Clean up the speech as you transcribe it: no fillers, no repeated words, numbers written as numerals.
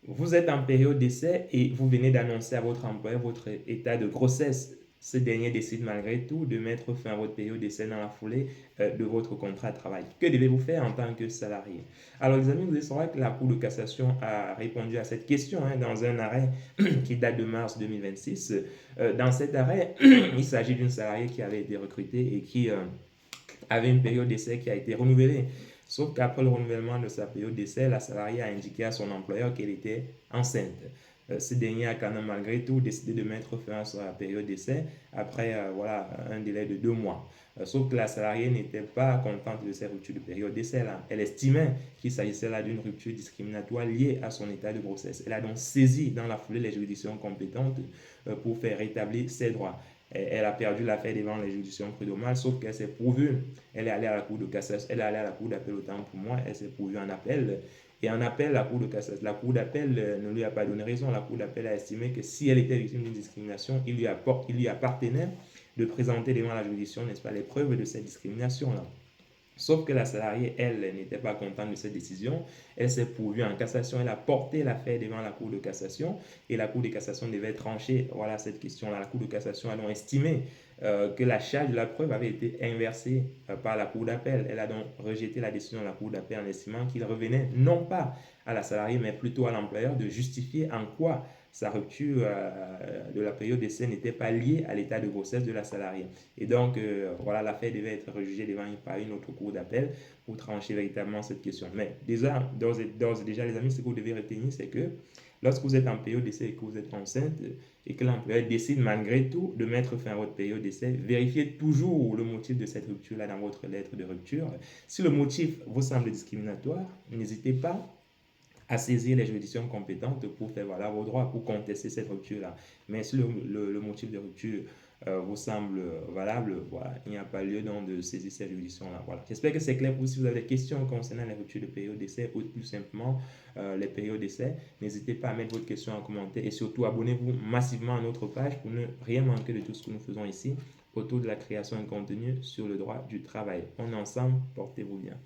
Vous êtes en période d'essai et vous venez d'annoncer à votre employeur votre état de grossesse. Ce dernier décide malgré tout de mettre fin à votre période d'essai dans la foulée de votre contrat de travail. Que devez-vous faire en tant que salarié? Alors les amis, vous saurez que la Cour de cassation a répondu à cette question dans un arrêt qui date de mars 2026. Dans cet arrêt, il s'agit d'une salariée qui avait été recrutée et qui avait une période d'essai qui a été renouvelée. Sauf qu'après le renouvellement de sa période d'essai, la salariée a indiqué à son employeur qu'elle était enceinte. Ce dernier a quand même malgré tout décidé de mettre fin à sa période d'essai après voilà, un délai de 2 mois. Sauf que la salariée n'était pas contente de cette rupture de période d'essai là. Elle estimait qu'il s'agissait là d'une rupture discriminatoire liée à son état de grossesse. Elle a donc saisi dans la foulée les juridictions compétentes pour faire rétablir ses droits. Elle a perdu l'affaire devant les juridictions prud'homales, sauf qu'elle s'est pourvue. Elle est allée à la cour de cassation, elle est allée à la cour d'appel autant pour moi, elle s'est pourvue en appel. Et en appel, la cour de cassation, la cour d'appel ne lui a pas donné raison. La cour d'appel a estimé que si elle était victime d'une discrimination, il lui appartenait de présenter devant la juridiction, n'est-ce pas, les preuves de cette discrimination-là. Sauf que la salariée, elle, n'était pas contente de cette décision. Elle s'est pourvue en cassation. Elle a porté l'affaire devant la Cour de cassation et la Cour de cassation devait trancher voilà, cette question-là. La Cour de cassation a donc estimé que la charge de la preuve avait été inversée par la Cour d'appel. Elle a donc rejeté la décision de la Cour d'appel en estimant qu'il revenait non pas à la salariée, mais plutôt à l'employeur de justifier en quoi sa rupture de la période d'essai n'était pas liée à l'état de grossesse de la salariée. Et donc, voilà, l'affaire devait être rejugée par une autre cour d'appel pour trancher véritablement cette question. Mais déjà, d'ores et déjà, les amis, ce que vous devez retenir, c'est que lorsque vous êtes en période d'essai et que vous êtes enceinte et que l'employeur décide malgré tout de mettre fin à votre période d'essai, vérifiez toujours le motif de cette rupture-là dans votre lettre de rupture. Si le motif vous semble discriminatoire, n'hésitez pas à saisir les juridictions compétentes pour faire valoir vos droits, pour contester cette rupture-là. Mais si le motif de rupture vous semble valable, voilà, il n'y a pas lieu donc de saisir cette juridiction-là. Voilà. J'espère que c'est clair pour vous. Si vous avez des questions concernant les ruptures de période d'essai ou plus simplement les périodes d'essai, n'hésitez pas à mettre votre question en commentaire et surtout abonnez-vous massivement à notre page pour ne rien manquer de tout ce que nous faisons ici autour de la création de contenu sur le droit du travail. On est ensemble, portez-vous bien.